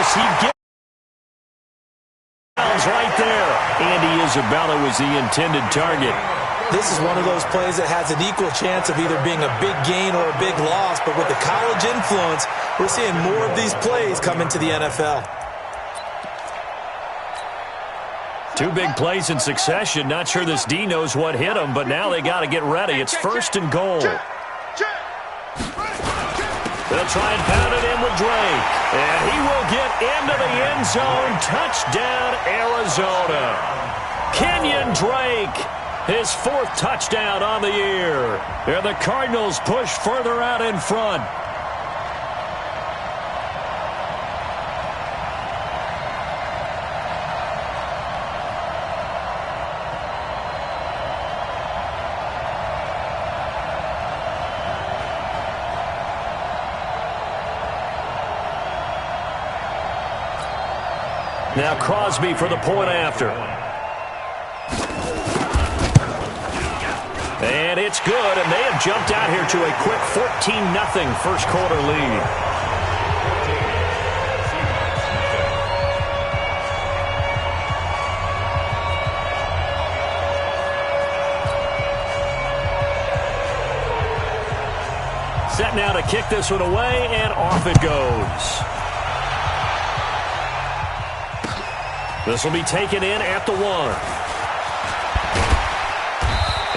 this. He gets right there. Andy Isabella was the intended target. This is one of those plays that has an equal chance of either being a big gain or a big loss, but with the college influence, we're seeing more of these plays come into the NFL. Two big plays in succession. Not sure this D knows what hit him, but now they got to get ready. It's first and goal. They'll try and pound it in with Drake. And he will get into the end zone. Touchdown, Arizona. Kenyon Drake, his 4th touchdown on the year. And the Cardinals push further out in front. Now Crosby for the point after. And it's good, and they have jumped out here to a quick 14-0 first quarter lead. Set now to kick this one away, and off it goes. This will be taken in at the 1.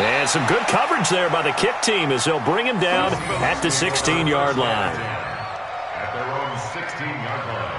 And some good coverage there by the kick team as they'll bring him down at the 16-yard line. At their own 16-yard line.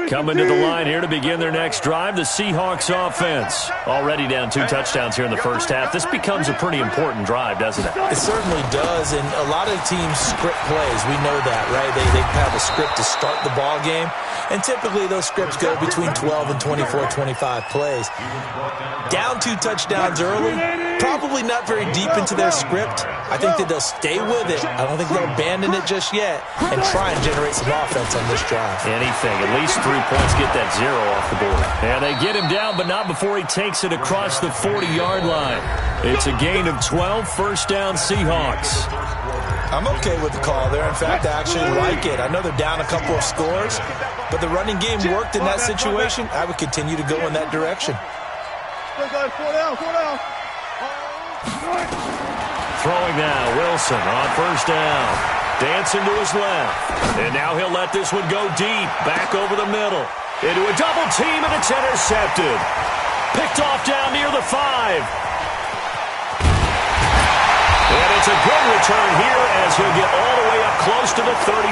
Coming to the line here to begin their next drive, the Seahawks offense. Already down 2 touchdowns here in the first half. This becomes a pretty important drive, doesn't it? It certainly does, and a lot of teams script plays. We know that, right? They have a script to start the ball game, and typically those scripts go between 12 and 24, 25 plays. Down 2 touchdowns early, probably not very deep into their script. I think that they'll stay with it. I don't think they'll abandon it just yet and try and generate some offense on this drive. Anything. At least 3 points, get that 0 off the board. And they get him down, but not before he takes it across the 40-yard line. It's a gain of 12, first down Seahawks. I'm okay with the call there. In fact, I actually like it. I know they're down a couple of scores, but the running game worked in that situation. I would continue to go in that direction. Throwing now, Wilson on first down. Dancing to his left. And now he'll let this one go deep. Back over the middle. Into a double team, and it's intercepted. Picked off down near the 5. And it's a good return here as he'll get all the way up close to the 35.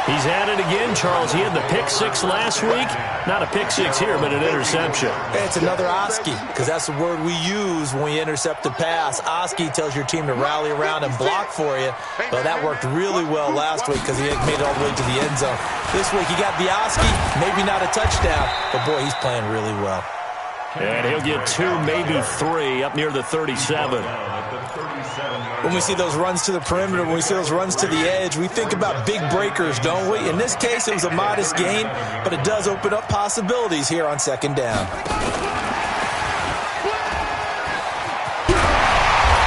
He's at it again, Charles. He had the pick 6 last week. Not a pick 6 here, but an interception. It's another Oski, because that's the word we use when we intercept a pass. Oski tells your team to rally around and block for you. Well, that worked really well last week because he made it all the way to the end zone. This week he got the Oski, maybe not a touchdown, but boy, he's playing really well. And he'll get 2, maybe 3, up near the 37. When we see those runs to the perimeter, when we see those runs to the edge, we think about big breakers, don't we? In this case, it was a modest gain, but it does open up possibilities here on second down.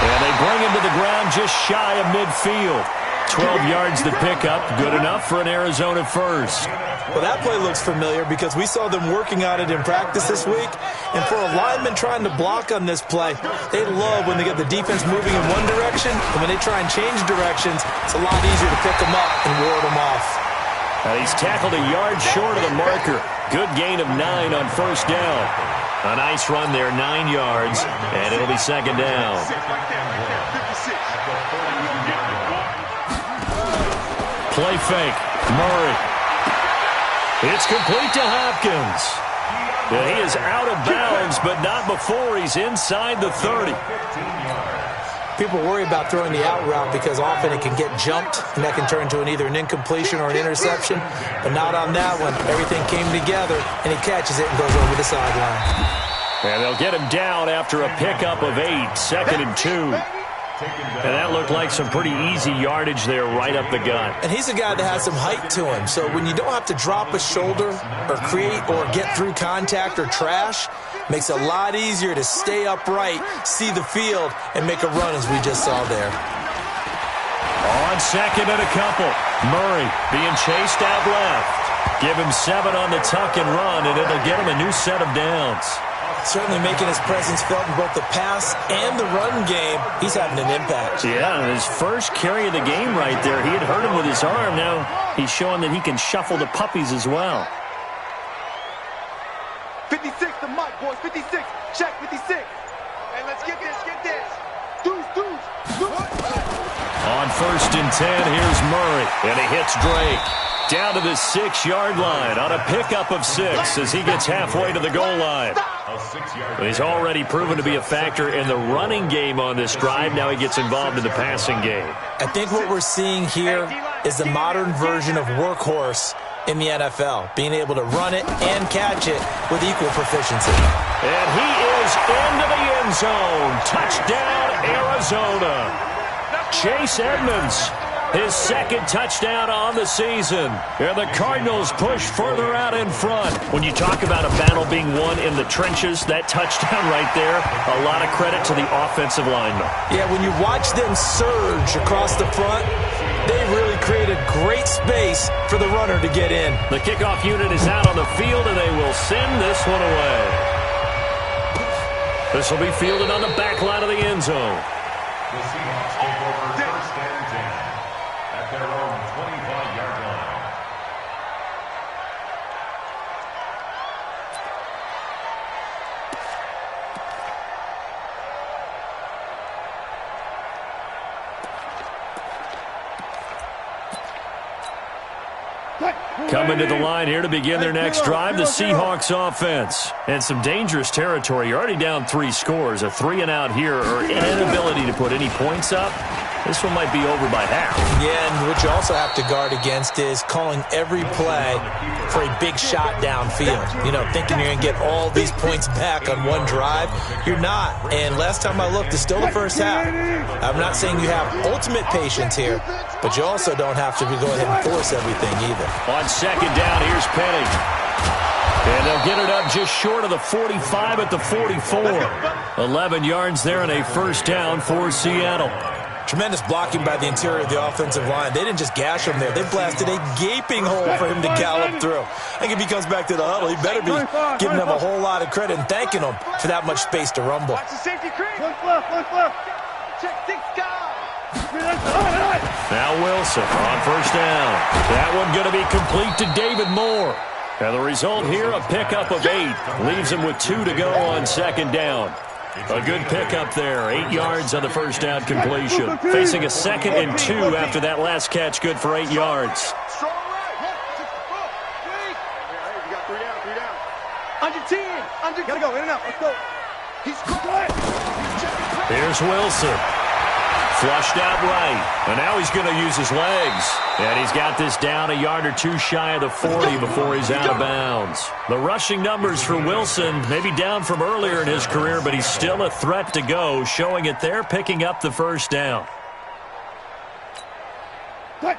And they bring him to the ground just shy of midfield. 12 yards to pick up, good enough for an Arizona first. Well, that play looks familiar because we saw them working on it in practice this week. And for a lineman trying to block on this play, they love when they get the defense moving in one direction. And when they try and change directions, it's a lot easier to pick them up and ward them off. He's tackled a yard short of the marker. Good gain of 9 on first down. A nice run there, 9 yards, and it'll be second down. Play fake. Murray. It's complete to Hopkins. Yeah, he is out of bounds, but not before he's inside the 30. People worry about throwing the out route because often it can get jumped, and that can turn into either an incompletion or an interception. But not on that one. Everything came together, and he catches it and goes over the sideline. And they'll get him down after a pickup of 8, second and 2. And that looked like some pretty easy yardage there right up the gut. And he's a guy that has some height to him. So when you don't have to drop a shoulder or create or get through contact or trash, makes it a lot easier to stay upright, see the field, and make a run as we just saw there. On second and a couple. Murray being chased out left. Give him 7 on the tuck and run, and it'll get him a new set of downs. Certainly making his presence felt in both the pass and the run game. He's having an impact. Yeah, his first carry of the game right there. He had hurt him with his arm. Now he's showing that he can shuffle the puppies as well. 56, the mic, boys. 56. Check 56. Hey, let's get this. Get this. Deuce. On first and 10, here's Murray. And he hits Drake. Down to the 6-yard line on a pickup of 6 as he gets halfway to the goal line. He's already proven to be a factor in the running game on this drive. Now he gets involved in the passing game. I think what we're seeing here is the modern version of workhorse in the NFL, being able to run it and catch it with equal proficiency. And he is into the end zone. Touchdown, Arizona. Chase Edmonds, his second touchdown on the season. And the Cardinals push further out in front. When you talk about a battle being won in the trenches, that touchdown right there, a lot of credit to the offensive linemen. Yeah, when you watch them surge across the front, they really created great space for the runner to get in. The kickoff unit is out on the field, and they will send this one away. This will be fielded on the back line of the end zone. The Seahawks take over first and 10 at their own 25-yard line. Coming to the line here to begin their next drive, the Seahawks offense. And some dangerous territory. You're already down 3 scores. A 3-and-out here or an inability to put any points up. This one might be over by half. Yeah, and what you also have to guard against is calling every play for a big shot downfield. You know, thinking you're going to get all these points back on one drive. You're not. And last time I looked, it's still the first half. I'm not saying you have ultimate patience here, but you also don't have to go ahead and force everything either. On second down, here's Penny. And they'll get it up just short of the 45 at the 44. 11 yards there and a first down for Seattle. Tremendous blocking by the interior of the offensive line. They didn't just gash him there. They blasted a gaping hole for him to gallop through. I think if he comes back to the huddle, he better be giving them a whole lot of credit and thanking them for that much space to rumble. Watch the safety creep. Look left. Check 6 guys. Now Wilson on first down. That one going to be complete to David Moore. And the result here, a pickup of 8. Leaves him with 2 to go on second down. A good pickup there. 8 yards on the first down completion. Facing a 2nd and 2 after that last catch. Good for 8 yards. Strong right. You got 3 down. Under 10. Gotta go in and out. Let's go. He's caught. Here's Wilson. Flushed out right. And now he's going to use his legs. And he's got this down a yard or 2 shy of the 40 before he's out of bounds. The rushing numbers for Wilson, maybe down from earlier in his career, but he's still a threat to go, showing it there, picking up the first down.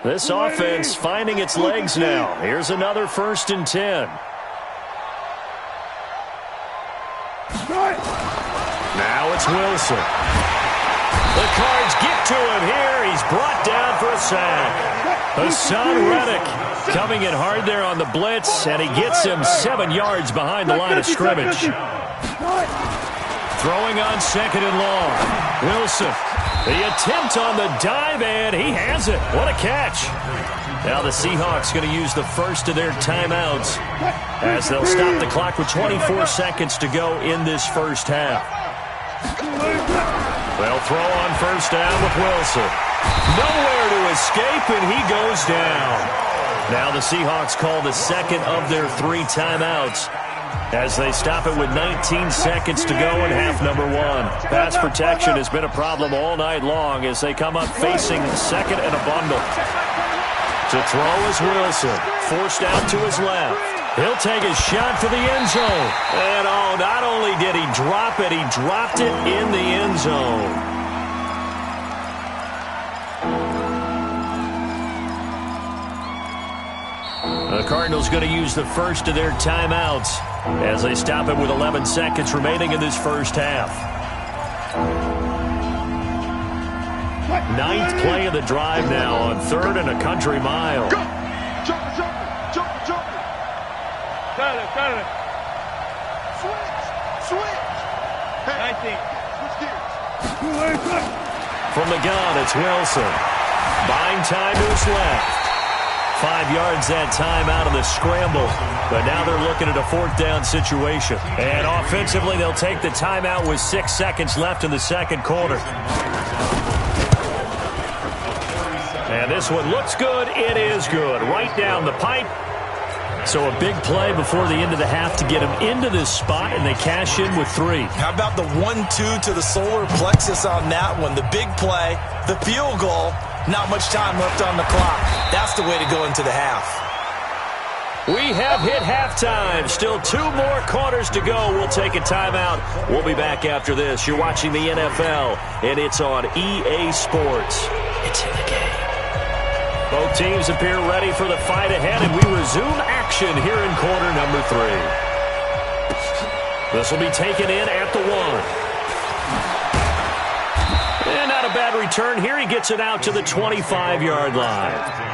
This offense finding its legs now. Here's another first and 10. Now it's Wilson. The Cards get to him here. He's brought down for a sack. Hassan Reddick coming in hard there on the blitz, and he gets him 7 yards behind the line of scrimmage. Throwing on second and long. Wilson, the attempt on the dive, and he has it. What a catch. Now the Seahawks going to use the first of their timeouts as they'll stop the clock with 24 seconds to go in this first half. They'll throw on first down with Wilson. Nowhere to escape, and he goes down. Now the Seahawks call the second of their 3 timeouts as they stop it with 19 seconds to go in half number 1. Pass protection has been a problem all night long as they come up facing second and a bundle. To throw is Wilson, forced out to his left. He'll take a shot for the end zone. And oh, not only did he drop it, he dropped it in the end zone. The Cardinals going to use the first of their timeouts as they stop it with 11 seconds remaining in this first half. Ninth play of the drive now on 3rd and a country mile. Go! Jumper! Got it. Switch! Hey, 19. Switch gears. From the gun, it's Wilson. Buying time to his left. 5 yards that time out of the scramble. But now they're looking at a 4th down situation. And offensively, they'll take the timeout with 6 seconds left in the second quarter. And this one looks good. It is good. Right down the pipe. So a big play before the end of the half to get them into this spot, and they cash in with 3. How about the 1-2 to the solar plexus on that one? The big play, the field goal, not much time left on the clock. That's the way to go into the half. We have hit halftime. Still 2 more quarters to go. We'll take a timeout. We'll be back after this. You're watching the NFL, and it's on EA Sports. It's in the game. Both teams appear ready for the fight ahead, and we resume action here in quarter number 3. This will be taken in at the 1. And not a bad return here. He gets it out to the 25-yard line.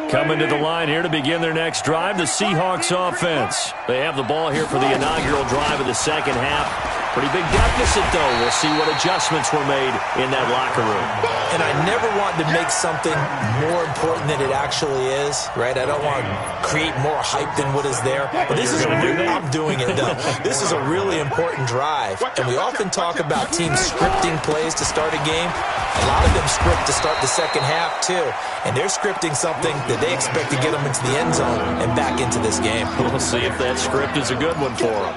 Coming to the line here to begin their next drive, the Seahawks offense. They have the ball here for the inaugural drive of the second half. Pretty big deficit, though. We'll see what adjustments were made in that locker room. And I never want to make something more important than it actually is, right? I don't want to create more hype than what is there. But this is I'm doing it, though. This is a really important drive. And we often talk about teams scripting plays to start a game. A lot of them script to start the second half, too. And they're scripting something that they expect to get them into the end zone and back into this game. We'll see if that script is a good one for them.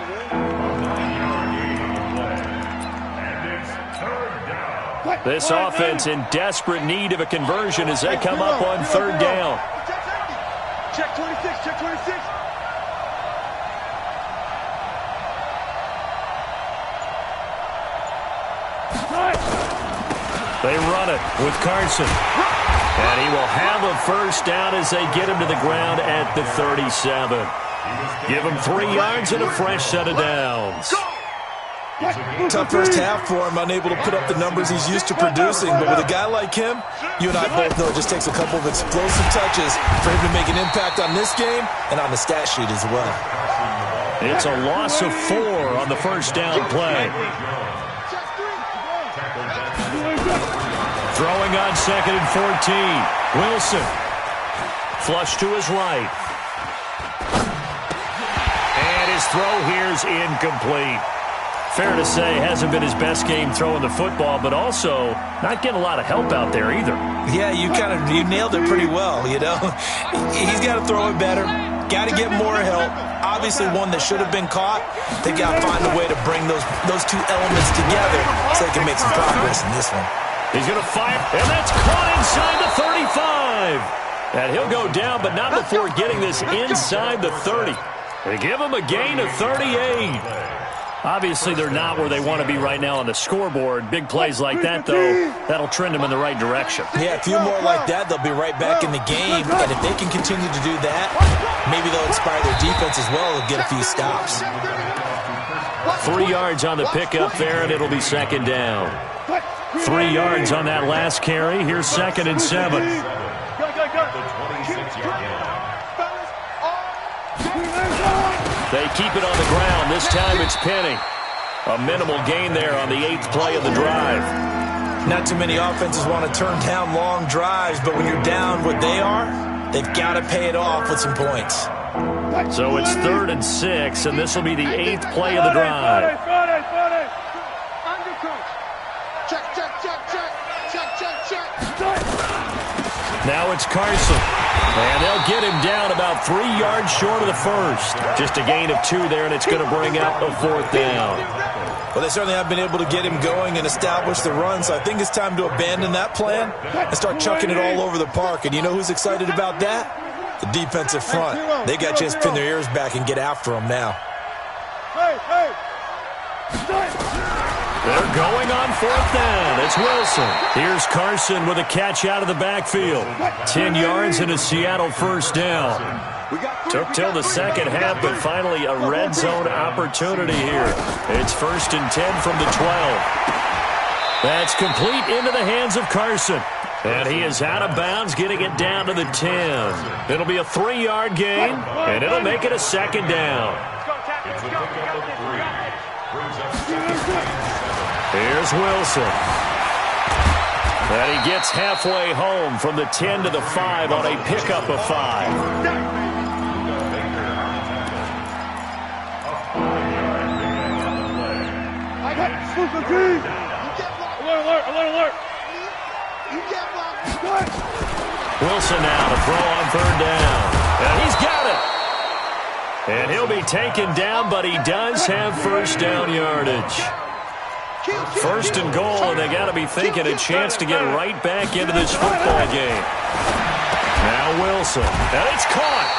This offense in desperate need of a conversion as they come up on 3rd down. Check 26, check 26. They run it with Carson. And he will have a first down as they get him to the ground at the 37. Give him 3 yards and a fresh set of downs. Tough first half for him, unable to put up the numbers he's used to producing. But with a guy like him, you and I both know it just takes a couple of explosive touches for him to make an impact on this game and on the stat sheet as well. It's a loss of 4 on the first down play. Throwing on 2nd and 14. Wilson. Flush to his right. And his throw here's incomplete. Fair to say, hasn't been his best game throwing the football, but also not getting a lot of help out there either. Yeah, you nailed it pretty well, you know. He's got to throw it better. Got to get more help. Obviously one that should have been caught. They got to find a way to bring those 2 elements together so they can make some progress in this one. He's going to fire, and that's caught inside the 35. And he'll go down, but not before getting this inside the 30. They give him a gain of 38. Obviously, they're not where they want to be right now on the scoreboard. Big plays like that, though, that'll trend them in the right direction. Yeah, a few more like that, they'll be right back in the game. And if they can continue to do that, maybe they'll inspire their defense as well and get a few stops. 3 yards on the pickup there, and it'll be 2nd down. 3 yards on that last carry. Here's 2nd and 7. They keep it on the ground. This time it's Penny. A minimal gain there on the 8th play of the drive. Not too many offenses want to turn down long drives, but when you're down what they are, they've got to pay it off with some points. So it's 3rd and 6, and this will be the 8th play of the drive. Now it's Carson. And they'll get him down about 3 yards short of the first. Just a gain of 2 there, and it's going to bring up a 4th down. Well, they certainly have been able to get him going and establish the run, so I think it's time to abandon that plan and start chucking it all over the park. And you know who's excited about that? The defensive front. They got a chance to pin their ears back and get after him now. They're going on 4th down. It's Wilson. Here's Carson with a catch out of the backfield. 10 yards and a Seattle first down. Took till the second half, but finally a red zone opportunity here. It's 1st and 10 from the 12. That's complete into the hands of Carson. And he is out of bounds, getting it down to the 10. It'll be a 3-yard gain, and it'll make it a 2nd down. Here's Wilson. And he gets halfway home from the 10 to the 5 on a pickup of 5. Alert. Wilson now to throw on 3rd down. And he's got it. And he'll be taken down, but he does have first down yardage. 1st and goal, and they got to be thinking a chance to get right back into this football game. Now Wilson, and it's caught.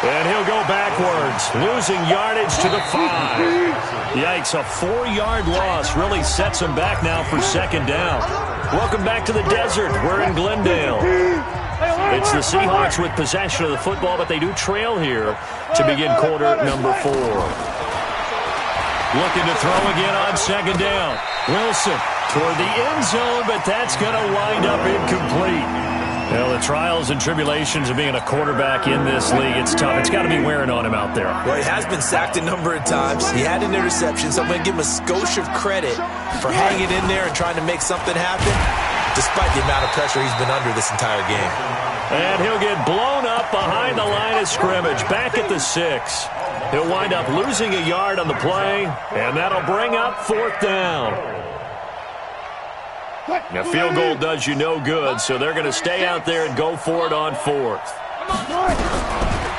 And he'll go backwards, losing yardage to the 5. Yikes, a 4-yard loss really sets him back now for 2nd down. Welcome back to the desert. We're in Glendale. It's the Seahawks with possession of the football, but they do trail here to begin quarter number 4. Looking to throw again on 2nd down. Wilson toward the end zone, but that's going to wind up incomplete. Well, the trials and tribulations of being a quarterback in this league, it's tough. It's got to be wearing on him out there. Well, he has been sacked a number of times. He had an interception, so I'm going to give him a skosh of credit for hanging in there and trying to make something happen, despite the amount of pressure he's been under this entire game. And he'll get blown up behind the line of scrimmage, back at the 6. He'll wind up losing a yard on the play, and that'll bring up 4th down. Now, field goal does you no good, so they're going to stay out there and go for it on 4th.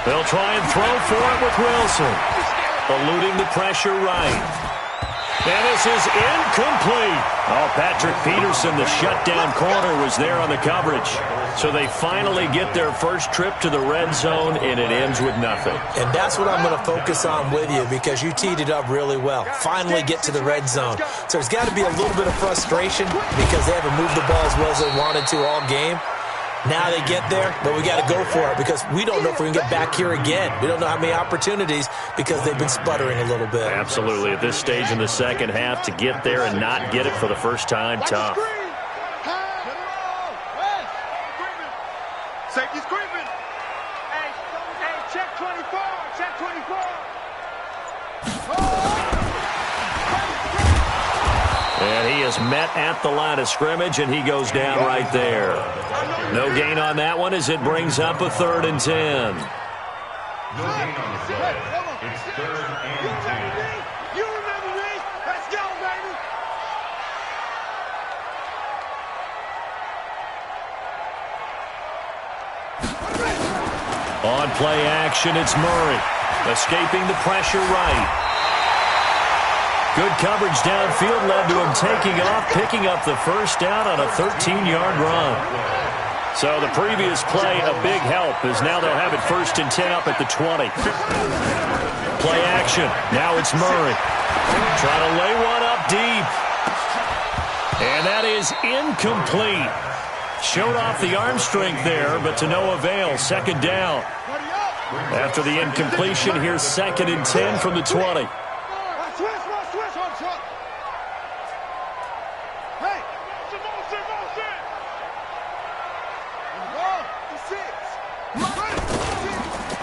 They'll try and throw for it with Wilson, eluding the pressure right. And this is incomplete. Oh, Patrick Peterson, the shutdown corner, was there on the coverage. So they finally get their first trip to the red zone, and it ends with nothing. And that's what I'm going to focus on with you, because you teed it up really well. Finally get to the red zone. So there's got to be a little bit of frustration because they haven't moved the ball as well as they wanted to all game. Now they get there, but we got to go for it because we don't know if we can get back here again. We don't know how many opportunities because they've been sputtering a little bit. Absolutely. At this stage in the second half, to get there and not get it for the first time, tough. Safety's creeping. Hey, check 24. Check 24. And he is met at the line of scrimmage, and he goes down right there. No gain on that one as it brings up a 3rd and 10. No gain on the play. It's 3rd and 10. You remember me? Let's go, baby. On play action, it's Murray. Escaping the pressure right. Good coverage downfield led to him taking off, picking up the first down on a 13-yard run. So the previous play, a big help, as now they'll have it 1st and 10 up at the 20. Play action. Now it's Murray. Trying to lay one up deep. And that is incomplete. Showed off the arm strength there, but to no avail. 2nd down. After the incompletion, here's 2nd and 10 from the 20.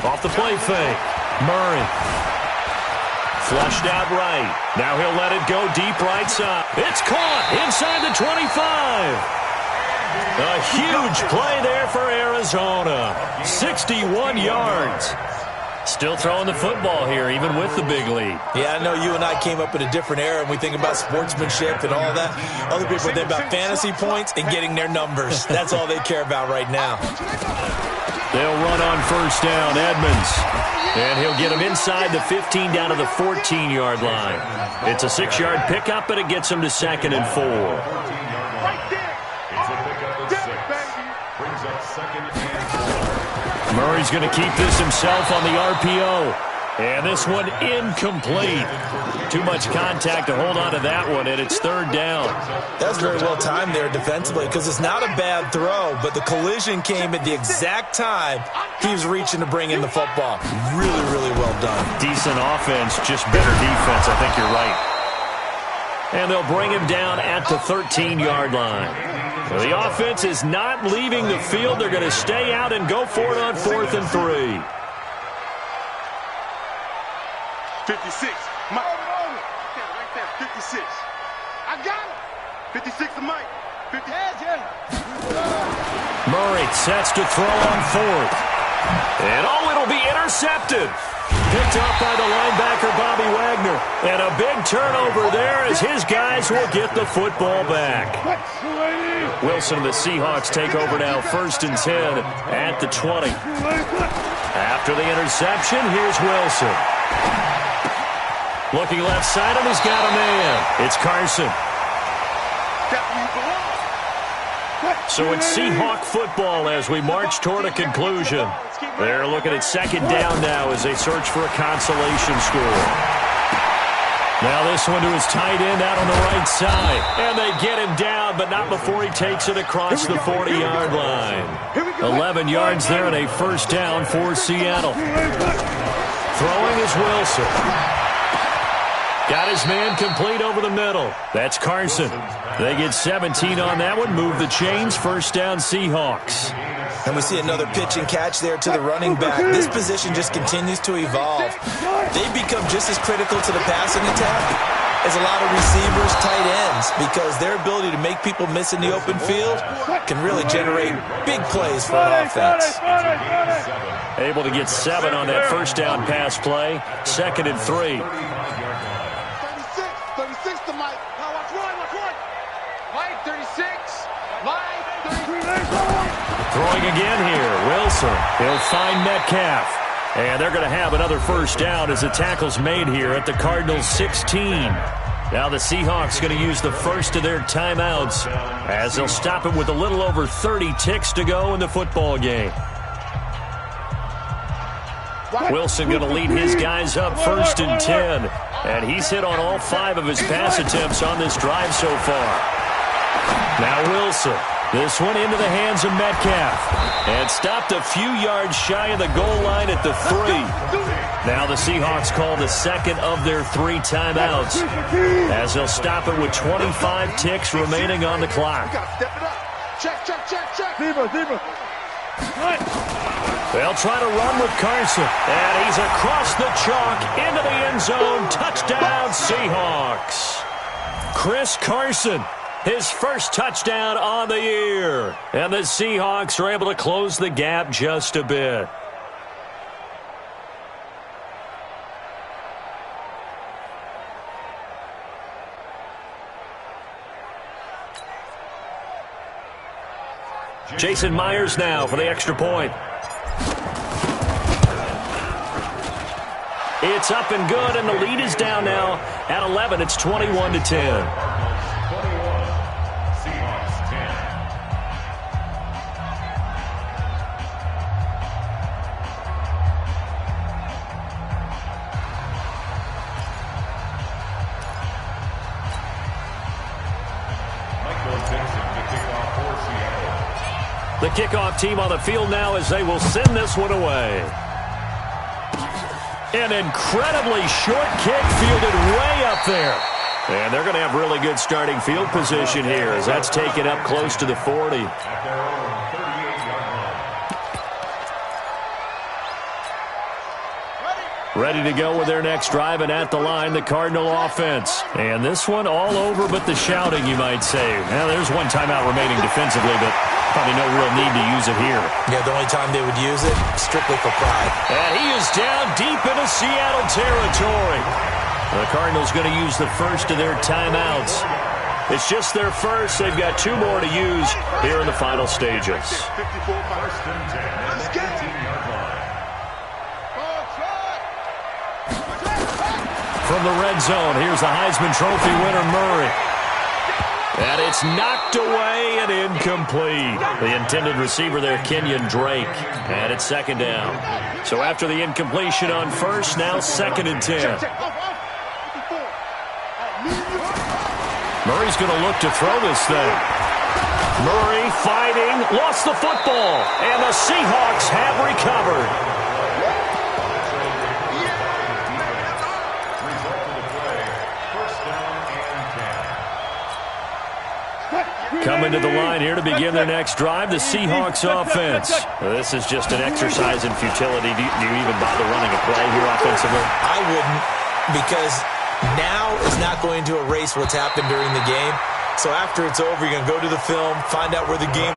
Off the play fake. Murray. Flushed out right. Now he'll let it go deep right side. It's caught inside the 25. A huge play there for Arizona. 61 yards. Still throwing the football here, even with the big lead. Yeah, I know you and I came up in a different era, and we think about sportsmanship and all that. Other people think about fantasy points and getting their numbers. That's all they care about right now. They'll run on first down, Edmonds. And he'll get him inside the 15 down to the 14-yard line. It's a 6-yard pickup, and it gets him to 2nd and 4. Right there. It's a pickup of 6. Brings up 2nd and 4. Murray's going to keep this himself on the RPO. And this one incomplete. Too much contact to hold on to that one, and it's 3rd down. That's very well timed there defensively because it's not a bad throw, but the collision came at the exact time he was reaching to bring in the football. Really, really well done. Decent offense, just better defense. I think you're right. And they'll bring him down at the 13-yard line. So the offense is not leaving the field. They're going to stay out and go for it on 4th and 3. 56. Mike. Right there. 56. I got him. 56 to Mike. 50. Murray sets to throw on 4th. And it'll be intercepted. Picked up by the linebacker, Bobby Wagner. And a big turnover there as his guys will get the football back. Wilson and the Seahawks take over now, 1st and 10 at the 20. After the interception, here's Wilson. Looking left side, and he's got a man. It's Carson. So it's Seahawk football as we march toward a conclusion. They're looking at 2nd down now as they search for a consolation score. Now this one to his tight end out on the right side. And they get him down, but not before he takes it across the 40-yard line. 11 yards there and a 1st down for Seattle. Throwing is Wilson. Got his man complete over the middle. That's Carson. They get 17 on that one. Move the chains. 1st down Seahawks. And we see another pitch and catch there to the running back. This position just continues to evolve. They become just as critical to the passing attack as a lot of receivers, tight ends, because their ability to make people miss in the open field can really generate big plays for an offense. Able to get 7 on that 1st down pass play. 2nd and 3. 36 to Mike. Now watch one. Mike, 36. Mike, 33. Throwing again here. Wilson. He'll find Metcalf. And they're going to have another 1st down as the tackle's made here at the Cardinals' 16. Now the Seahawks going to use the first of their timeouts as they'll stop it with a little over 30 ticks to go in the football game. Wilson going to lead his guys up 1st and 10. And he's hit on all 5 of his pass attempts on this drive so far. Now Wilson. This one into the hands of Metcalf. And stopped a few yards shy of the goal line at the 3. Now the Seahawks call the 2nd of their 3 timeouts as they'll stop it with 25 ticks remaining on the clock. Check. They'll try to run with Carson. And he's across the chalk into the end zone. Touchdown, Seahawks. Chris Carson, his first touchdown on the year. And the Seahawks are able to close the gap just a bit. Jason Myers now for the extra point. It's up and good, and the lead is down now at 11. It's 21-10. 21. Seahawks 10. Michael Dixon, the kickoff for Seattle. The kickoff team on the field now as they will send this one away. An incredibly short kick fielded way up there. And they're going to have really good starting field position here as that's taken up close to the 40. At their own 38-yard line. Ready to go with their next drive, and at the line, the Cardinal offense. And this one all over but the shouting, you might say. Now, there's one timeout remaining defensively, but probably no real need to use it here. Yeah, the only time they would use it, strictly for pride. And he is down deep into Seattle territory. The Cardinals going to use the first of their timeouts It's just their first. They've got 2 more to use here in the final stages. 54 first and 10 at the 18-yard line. From the red zone, here's the Heisman Trophy winner, Murray. And it's knocked away and incomplete. The intended receiver there, Kenyon Drake. And it's second down. So after the incompletion on first, now second and 10. Murray's going to look to throw this thing. Murray fighting, lost the football. And the Seahawks have recovered. Coming to the line here to begin their next drive, the Seahawks offense. This is just an exercise in futility. Do you even bother running a play here offensively? I wouldn't, because now is not going to erase what's happened during the game. So after it's over, you're going to go to the film, find out where the game